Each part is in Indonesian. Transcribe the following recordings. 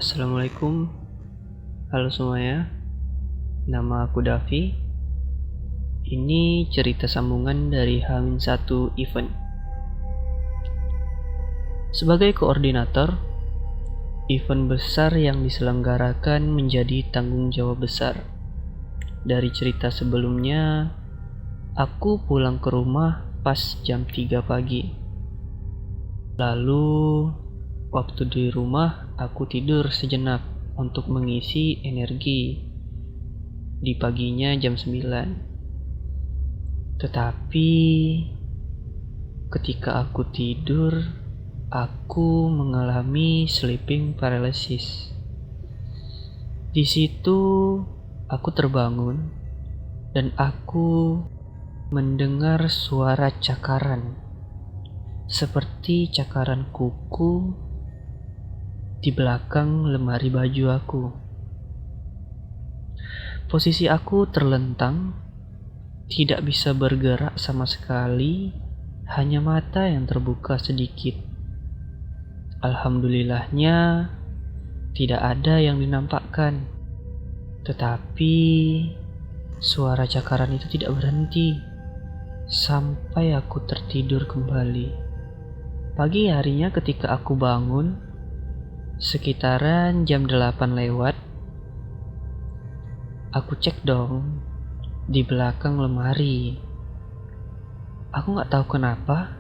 Assalamualaikum, halo semuanya. Nama aku Davi. Ini cerita sambungan dari H-1 event. Sebagai koordinator, event besar yang diselenggarakan menjadi tanggung jawab besar. Dari cerita sebelumnya, aku pulang ke rumah pas jam 3 pagi. Lalu, waktu di rumah aku tidur sejenak untuk mengisi energi di paginya jam 9. Tetapi ketika aku tidur, aku mengalami sleeping paralysis. Di situ aku terbangun dan aku mendengar suara cakaran, seperti cakaran kuku di belakang lemari baju aku. Posisi aku terlentang, tidak bisa bergerak sama sekali, hanya mata yang terbuka sedikit. Alhamdulillahnya, tidak ada yang dinampakkan. Tetapi, suara cakaran itu tidak berhenti sampai aku tertidur kembali. Pagi harinya ketika aku bangun, sekitaran jam 8 lewat, aku cek dong di belakang lemari. Aku gak tahu kenapa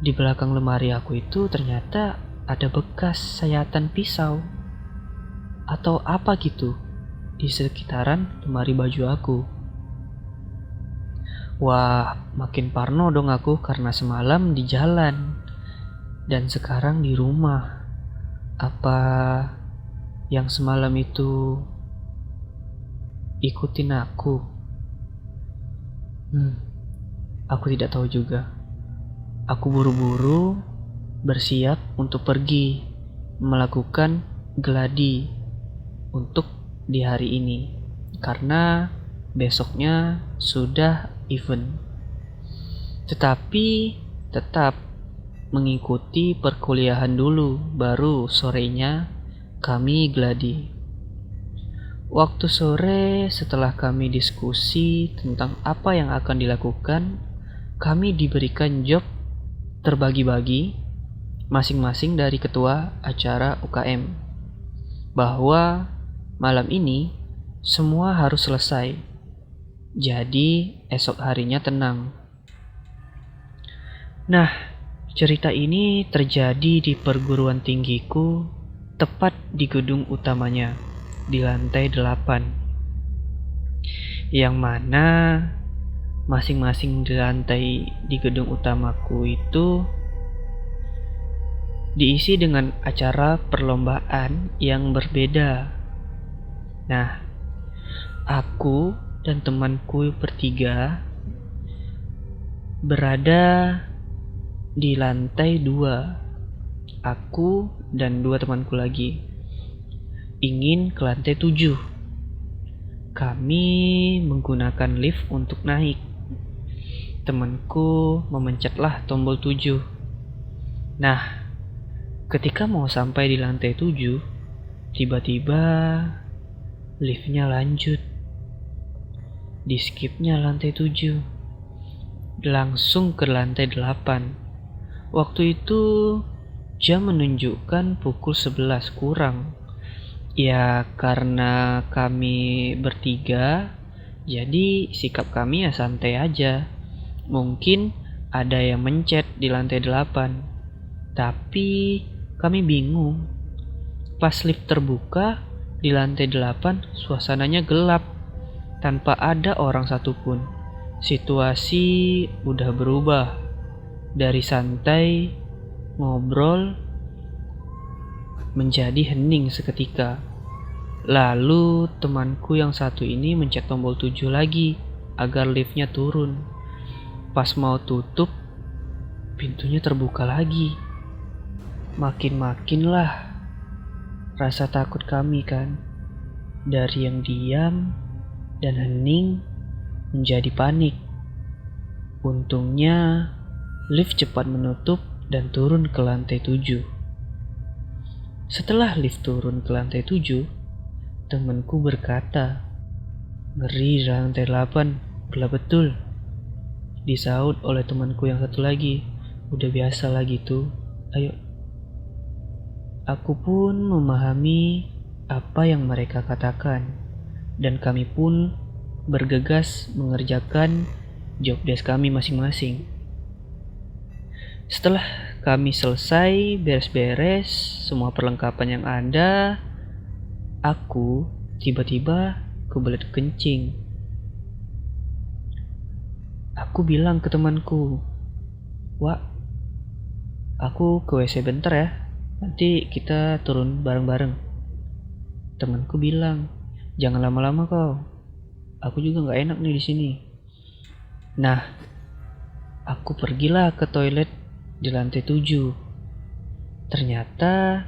di belakang lemari aku itu ternyata ada bekas sayatan pisau atau apa gitu di sekitaran lemari baju aku. Wah, makin parno dong aku karena semalam di jalan dan sekarang di rumah. Apa yang semalam itu ikutin aku? Aku tidak tahu juga. Aku buru-buru bersiap untuk pergi melakukan geladi untuk di hari ini karena besoknya sudah event. Tetapi tetap mengikuti perkuliahan dulu, baru sorenya kami geladi. Waktu sore setelah kami diskusi tentang apa yang akan dilakukan, kami diberikan job terbagi-bagi masing-masing dari ketua acara UKM bahwa malam ini semua harus selesai. Jadi esok harinya tenang. Nah, cerita ini terjadi di perguruan tinggiku, tepat di gedung utamanya, di lantai 8. Yang mana masing-masing di lantai di gedung utamaku itu diisi dengan acara perlombaan yang berbeda. Nah, aku dan temanku bertiga berada di lantai 2. Aku dan 2 temanku lagi ingin ke lantai 7. Kami menggunakan lift untuk naik. Temanku memencetlah tombol 7. Nah, ketika mau sampai di lantai 7, tiba-tiba liftnya lanjut. Di skipnya lantai 7, langsung ke lantai 8. Waktu itu jam menunjukkan pukul 11 kurang. Ya karena kami bertiga, jadi sikap kami ya santai aja. Mungkin ada yang mencet di lantai 8. Tapi kami bingung. Pas lift terbuka di lantai 8, suasananya gelap tanpa ada orang satupun. Situasi udah berubah. Dari santai, ngobrol, menjadi hening seketika. Lalu temanku yang satu ini mencet tombol 7 lagi agar liftnya turun. Pas mau tutup, pintunya terbuka lagi. Makin-makinlah rasa takut kami kan. Dari yang diam dan hening menjadi panik. Untungnya lift cepat menutup dan turun ke lantai 7. Setelah lift turun ke lantai 7, temanku berkata, "Ngeri, lantai 8, gelap betul." Disaut oleh temanku yang satu lagi, "Udah biasa lah gitu, ayo." Aku pun memahami apa yang mereka katakan, dan kami pun bergegas mengerjakan job desk kami masing-masing. Setelah kami selesai beres-beres semua perlengkapan yang ada, aku tiba-tiba kebelet kencing. Aku bilang ke temanku, "Wak, aku ke WC bentar ya, nanti kita turun bareng-bareng." Temanku bilang, "Jangan lama-lama kau, aku juga gak enak nih di sini." Nah, aku pergilah ke toilet di lantai 7. Ternyata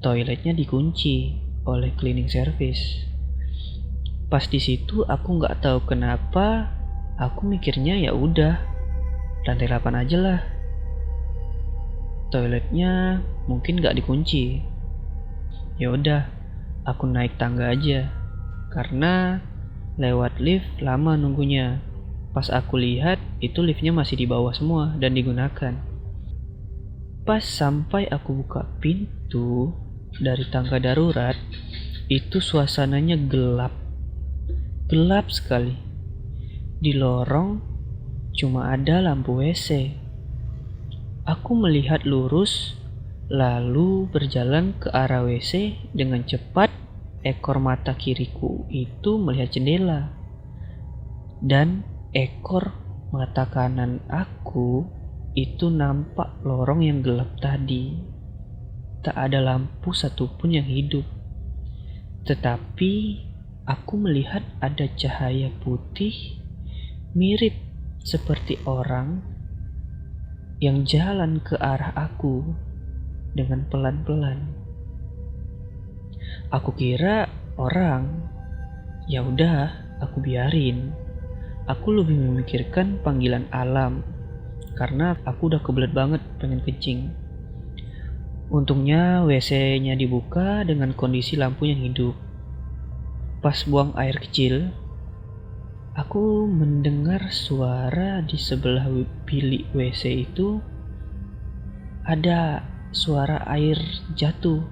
toiletnya dikunci oleh cleaning service. Pas di situ aku nggak tahu kenapa, aku mikirnya ya udah lantai 8 aja lah. Toiletnya mungkin nggak dikunci. Ya udah, aku naik tangga aja karena lewat lift lama nunggunya. Pas aku lihat itu liftnya masih di bawah semua dan digunakan. Pas sampai aku buka pintu dari tangga darurat, itu suasananya gelap. Gelap sekali. Di lorong cuma ada lampu WC. Aku melihat lurus, lalu berjalan ke arah WC dengan cepat. Ekor mata kiriku itu melihat jendela. Dan ekor mata kanan aku itu nampak lorong yang gelap tadi. Tak ada lampu satupun yang hidup. Tetapi aku melihat ada cahaya putih mirip seperti orang yang jalan ke arah aku dengan pelan-pelan. Aku kira orang. Ya udah, aku biarin. Aku lebih memikirkan panggilan alam karena aku udah kebelet banget pengen kencing. Untungnya WC-nya dibuka dengan kondisi lampu yang hidup. Pas buang air kecil, aku mendengar suara di sebelah bilik WC itu ada suara air jatuh.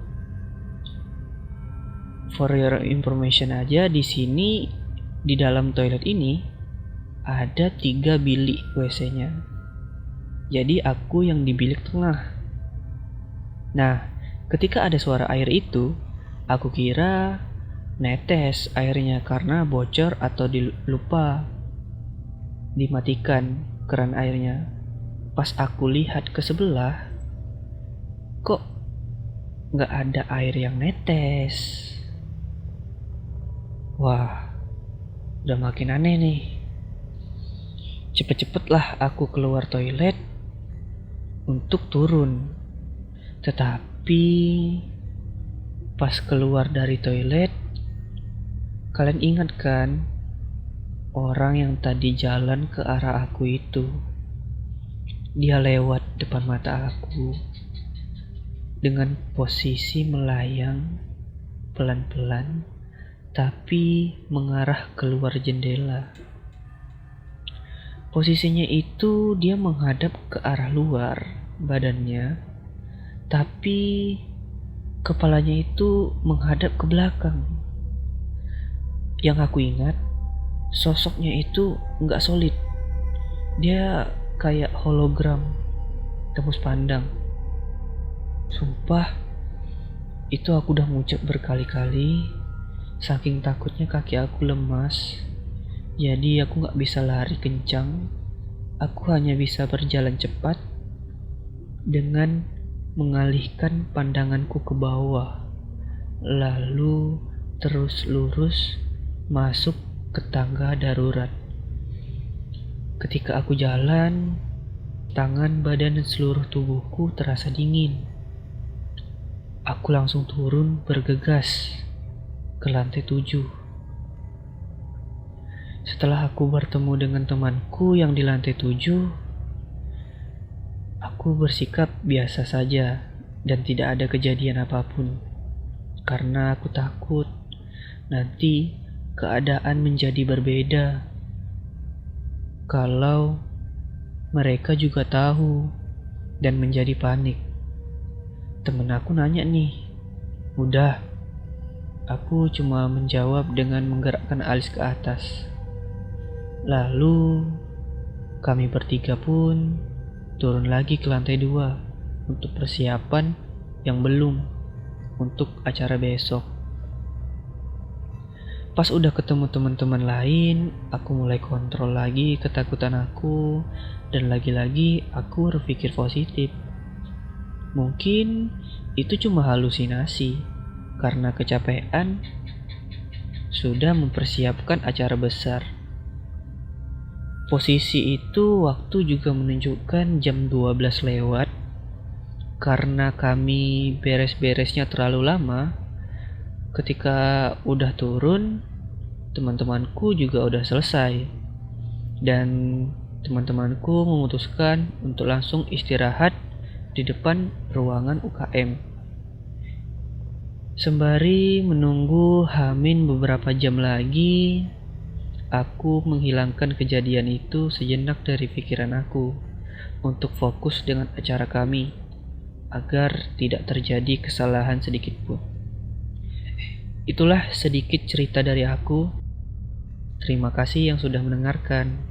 For your information aja, di sini di dalam toilet ini ada 3 bilik WC-nya. Jadi aku yang di bilik tengah. Nah, ketika ada suara air itu, aku kira netes airnya karena bocor atau lupa dimatikan keran airnya. Pas aku lihat ke sebelah, kok nggak ada air yang netes. Wah, udah makin aneh nih. Cepet-cepetlah aku keluar toilet untuk turun. Tetapi pas keluar dari toilet, kalian ingat kan orang yang tadi jalan ke arah aku itu? Dia lewat depan mata aku dengan posisi melayang pelan-pelan tapi mengarah keluar jendela. Posisinya itu dia menghadap ke arah luar badannya, tapi kepalanya itu menghadap ke belakang. Yang aku ingat, sosoknya itu nggak solid. Dia kayak hologram, tembus pandang. Sumpah, itu aku udah ngucap berkali-kali, saking takutnya kaki aku lemas. Jadi aku gak bisa lari kencang. Aku hanya bisa berjalan cepat dengan mengalihkan pandanganku ke bawah, lalu terus lurus masuk ke tangga darurat. Ketika aku jalan, tangan, badan, dan seluruh tubuhku terasa dingin. Aku langsung turun bergegas ke lantai 7. Setelah aku bertemu dengan temanku yang di lantai 7, aku bersikap biasa saja dan tidak ada kejadian apapun. Karena aku takut nanti keadaan menjadi berbeda. Kalau mereka juga tahu dan menjadi panik. Temen aku nanya nih, udah. Aku cuma menjawab dengan menggerakkan alis ke atas. Lalu kami bertiga pun turun lagi ke lantai 2 untuk persiapan yang belum untuk acara besok. Pas udah ketemu teman-teman lain, aku mulai kontrol lagi ketakutan aku, dan lagi-lagi aku berpikir positif. Mungkin itu cuma halusinasi karena kecapean sudah mempersiapkan acara besar. Posisi itu waktu juga menunjukkan jam 12 lewat. Karena kami beres-beresnya terlalu lama, ketika udah turun, teman-temanku juga udah selesai. Dan teman-temanku memutuskan untuk langsung istirahat di depan ruangan UKM. Sembari menunggu Hamin beberapa jam lagi, aku menghilangkan kejadian itu sejenak dari pikiran aku untuk fokus dengan acara kami agar tidak terjadi kesalahan sedikit pun. Itulah sedikit cerita dari aku. Terima kasih yang sudah mendengarkan.